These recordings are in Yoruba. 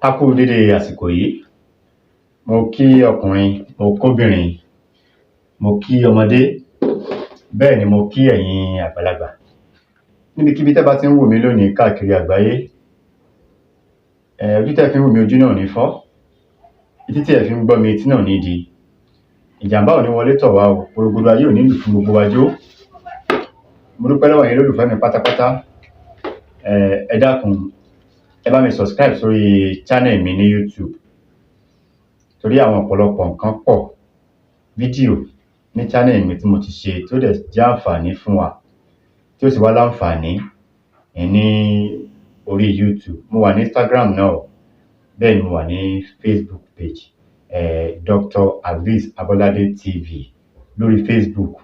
A kú dédé àsìkò yìí. Mo kí ọkùnrin, mo kóbìnrin, mo kí ọmọdé, bẹ́ẹ̀ ni mo kí ẹ̀yin àgbàlagbà. Níbikíbi tẹ́ bá ti ń wò mí lónìí káàkiri àgbáyé, ojú tẹ́ fi ń wò mí ojú náà ní fọ́, etí tí ẹ fi ń gbọ́ mi etí náà ní di. Ìjàmbá ò ní wọlé tọ̀ wá o, gbogbo ayé ò ní lù fún gbogbo wa jó. Mo dúpẹ́ lọ́wọ́ yín lólùfẹ́ mi pátápátá. Ẹ dákun, ẹ bá mi subscribe sórí channel mi ní YouTube, torí àwọn ọ̀pọ̀lọpọ̀ nǹkan pọ̀ fídíò ní channel mi tí mo ti ṣe tí ó dẹ̀ jẹ́ àǹfààní fún wa, tí ó sì wá láǹfààní ní orí YouTube. Mo wà ní Instagram náà, bẹ́ẹ̀ ni mo wà ní Facebook page, Dr. Aviz Abolade TV lórí Facebook.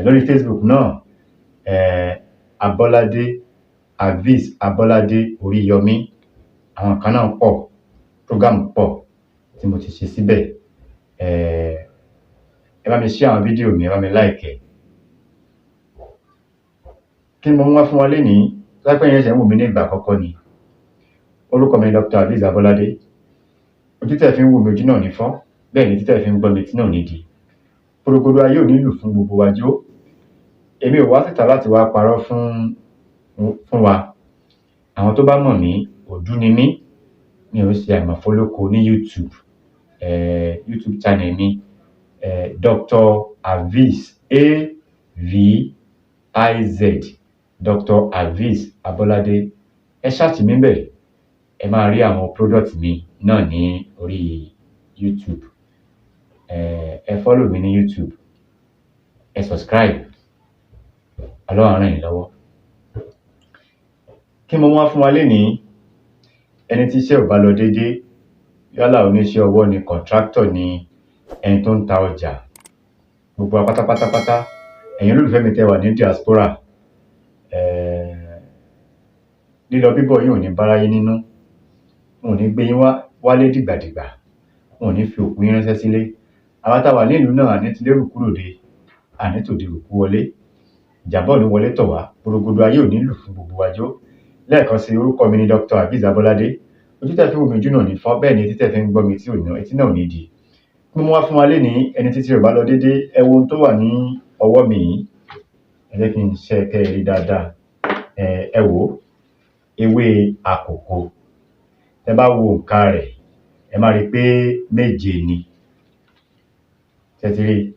Lórí Facebook náà, Abolade Aviz Abolade Oríyọmí. Àwọn kan náà pọ̀, program pọ̀ tí mo ti ṣe síbẹ̀. Ẹ bá mi share àwọn fídíò mi, ẹ bá mi like ẹ̀. Kí ni mo mú wá fún wa lénìí? Lápẹ́ yẹn ṣe ń wò mí ní ìgbà àkọ́kọ́ ni. Orúkọ mi ni Dr. Aviz Abolade. Ojú tẹ́ fi ń wò mí ojú náà ní fọ́, bẹ́ẹ̀ ni etí tẹ́ fi ń gbọ́ mi etí náà ní di. Gbogbo ayé ò ní lù fún gbogbo wa jó. Èmi ò wá síta láti wá parọ́ fún wa. Àwọn tó bá mọ̀ mí, òdú ni mí. Mi ò ṣe àìmọ̀fólókó ní YouTube. YouTube channel mi, Dr. Aviz A-V-I-Z, Dr. Aviz Abolade. Ẹ search mi bẹ́ẹ̀, ẹ máa rí àwọn product mi náà ní orí YouTube. Ẹ follow mi ní YouTube, ẹ subscribe. Ọlọ́run á ràn yín lọ́wọ́. Kí mo wá fún wa lénìí? Ẹni tí iṣẹ́ ò bá lọ déédé, yálà oníṣẹ́ ọwọ́ ni, contractor ni, ẹni tó ń ta ọjà, gbogbo wa pátápátá, ẹ̀yin olólùfẹ́ mi tẹ́ wà ní diaspora, lílọ bíbọ̀ yín ò ní báráyé nínú. Wọn ò ní gbé yín wálé dìgbàdìgbà, wọn ò ní fi òkú yín ránṣẹ́ sílé. Àwa tá wà nílùú náà, àní ti lérò kúrò dé, àní tòde òkú wọlé. Ìjàmbá ò ní wọlé tọ̀ wá, gbogbo ayé ò ní lù fún gbogbo wa jó. Lẹ́ẹ̀kan sí, orúkọ mi ni Dr. Aviz Abolade. Ojú tẹ́ fi ń wò mí ojú náà ní fọ́, bẹ́ẹ̀ ni etí tẹ́ fi ń gbọ́ mi etí náà ò ní di. Kí mo wá fún wa lénìí? Ẹni tí ò bá lọ déédé, ẹ wo ohun tó wà ní ọwọ́ mi yìí. Ẹ jẹ́ kí n ṣe kẹ́ ẹ rí dáadáa. Ẹ wò ewé àkókò. Tẹ́ bá wo nǹka rẹ̀, ẹ máa rí pé 7 ni. Ṣé ti rí?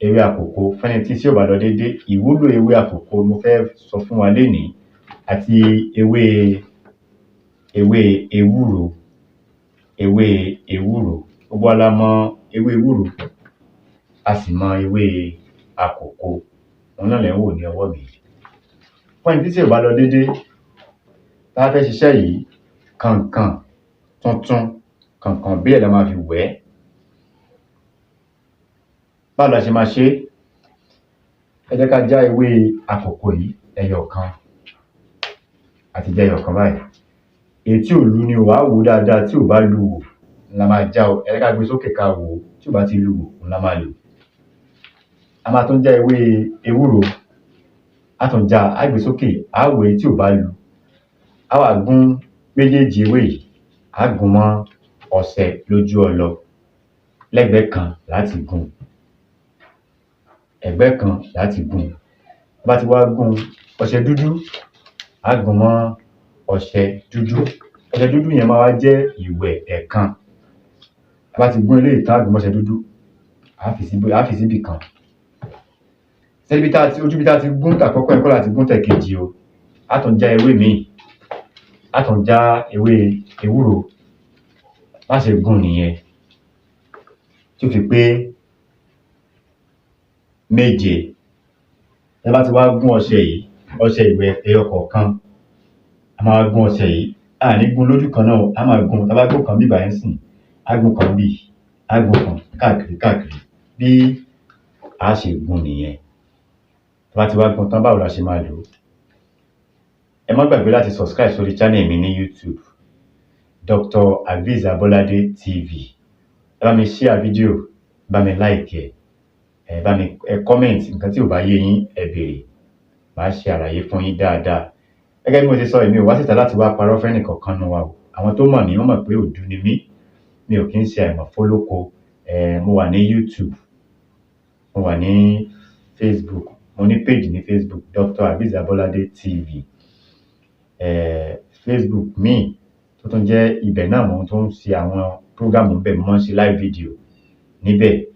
Ewé àkókò. Fẹ́ni tí ò bá lọ déédé, ìwúlò ewé àkókò mo fẹ́ sọ fún wa lénìí, àti ewé ewúro. Ewé ewúro. Gbogbo wa la mọ̀ ewé ewúro, a sì mọ̀ ewé àkókò. Òun náà lẹ̀ ń wò ní ọwọ́ mi. Fẹ́ni tí ò bá lọ déédé, tá a fẹ́ ṣiṣẹ́ yìí, kànkàn tuntun, kànkàn bí ẹ̀ la máa fi wẹ̀. Báwo la ṣe máa ṣe? Ẹ jẹ́ ká já ewé àkókò yìí ẹyọ kan. Àti já ẹyọ kan báyìí. Èyí tí ò lu ni wàá wò dáadáa, tí ò bá lu wò la máa já o. Ẹ jẹ́ ká gbé sókè ká wò, tí ò bá ti lu wò la máa lò. A máa tún já ewé ewúro, a tún já, a gbé sókè, a wò èyí tí ò bá lu. A wá gún méjèèjì ewé yìí, a gún mọ́ ọṣẹ lójú ọlọ. Lẹ́gbẹ̀ẹ́ kan láti gún, ẹ̀gbẹ́ kan láti gún. Bá ti wá gún ọṣẹ dúdú, a gún mọ́ ọṣẹ dúdú. Ọṣẹ dúdú yẹn máa wá jẹ́ ìwẹ̀ ẹ̀kan. Bá ti gún eléyìí tán, a gún ọṣẹ dúdú, a fi síbì kan. Ojú bí tá ti gún tàkọ́kọ́ ẹ̀kọ́ láti gún tẹ̀kejì o. A tún já ewé míì, a tún já ewé ewúro. Má ṣe gún nìyẹn, tí ó fi pé 7. Ẹ bá ti wá gún ọṣẹ yìí, ọṣẹ ìwẹ̀ ẹyọ kọ̀ọ̀kan, a máa gún ọṣẹ yìí. A ní gún lójú kan náà, a máa gún. Tá bá gún kan bí báyìí sìn, a gún kan bí, a gún kan káàkiri. Bí a ṣe gún nìyẹn. Tá bá ti wá gún tán, báwo la ṣe máa lò? Ẹ má gbàgbé láti subscribe sórí channel mi ní YouTube, Dr. Aviz Abolade TV. Ẹ bá mi share fídíò, bá mi like ẹ, bá mi comment nǹkan tí ò bá yé yín, ẹ béèrè. Màá ṣe àlàyé fún yín dáadáa. Gẹ́gẹ́ bí mo ṣe sọ, èmi ò wá síta láti wá parọ́ fẹ́nì kankan nínú wa o. àwọn tó mọ̀ mí wọ́n mọ̀ pé òdu ni mí, mi ò kí ń ṣe àìmọ̀ fólóko. Mo wà ní YouTube, mo wà ní Facebook, mo ní page ní Facebook, Dr. Aviz Abolade TV. Facebook míì tó tún jẹ́ ibẹ̀ náà mo tún ń ṣe àwọn program níbẹ̀, mo máa ń ṣe live video níbẹ̀.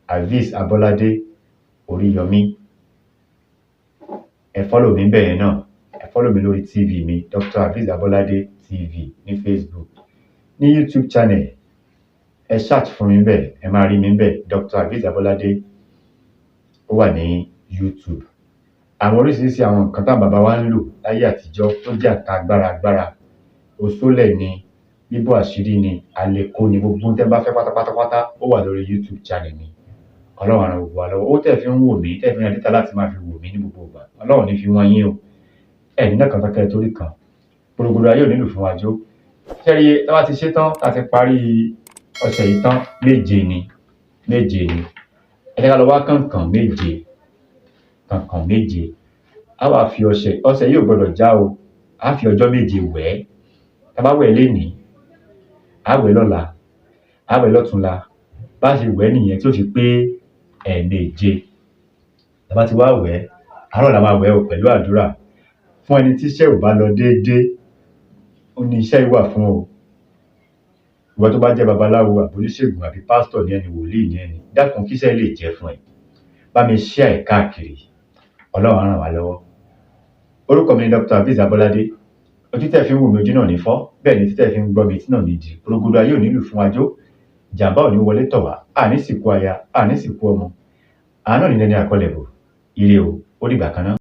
Aviz Abolade Oríyọmí. Ẹ follow mi níbẹ̀ yẹn náà. Ẹ follow mi lórí TV mi, Dr. Aviz Abolade TV ní Facebook. Ní YouTube channel, ẹ search fún mi níbẹ̀, ẹ máa rí mi níbẹ̀, Dr. Aviz Abolade. Ó wà ní YouTube. Àwọn oríṣiríṣi àwọn nǹkan táwọn bàbá wa ń lò láyé àtijọ́ tó jẹ́ nǹkan agbára. Òṣólẹ̀ ni, bíbọ̀ àṣírí ni, àlèkò ni, gbogbo ohun tẹ́ bá fẹ́ pátápátá ó wà lórí YouTube channel mi. Ọlọ́run á ràn gbogbo wa lọ́wọ́. Owó tẹ́ fi ń wò mí, tẹ́ fi ń ra data láti máa fi wò mí ní gbogbo ìgbà. Ọlọ́run ní fi wọ́n yín o. Ẹ̀ní náà kan tán kẹ́ torí kan. Gbogbo ayé ò nílò fún wa jó. Ṣẹ́rí tá bá ti ṣe tán, tá ti parí ọ̀sẹ̀ yìí tán, méje ni. Ẹ jẹ́ ká lọ wá kànkàn méje. A wá fi ọṣẹ yìí ò gbọdọ̀ já o. A fi ọjọ́ méje wẹ̀ ẹ́. Tá bá wẹ̀ lénìí, a wẹ̀ lọ́la, a wẹ̀ lọ́túnla. Bá ṣe wẹ̀ nìyẹn tí ó fi pé ẹ̀ẹ̀méje. Tá bá ti wá wẹ̀, àárọ̀ la máa wẹ̀ o pẹ̀lú àdúrà. Fún ẹni tí iṣẹ́ ò bá lọ déédéé, ó ní iṣẹ́ yìí wà fún o. Ìwọ tó bá jẹ́ babaláwo àbí oníṣègùn àbí pásítọ̀ ní ẹni, wòlíì ní ẹni, dákun kí iṣẹ́ lè jẹ́ fún ẹ. Bá mi share ẹ̀ káàkiri. Ọlọ́run á ràn wá lọ́wọ́. Orúkọ mi ni Dr. Aviz Abolade. Ojú tẹ́ fi ń wò mí, ojú náà ní fọ́. Bẹ́ẹ̀ ni tí tẹ́ fi ń gbọ́ mi, tí náà ní di. Gbogbo ayé ò nílò fún wa jó. Ìjàmbá ò ní wọlé tọ̀ wá. Àní sìnkú aya, àní sìnkú ọmọ. Àánú ní dẹni àkọlẹ̀bọ̀. Ire o, ó dìgbà kan náà.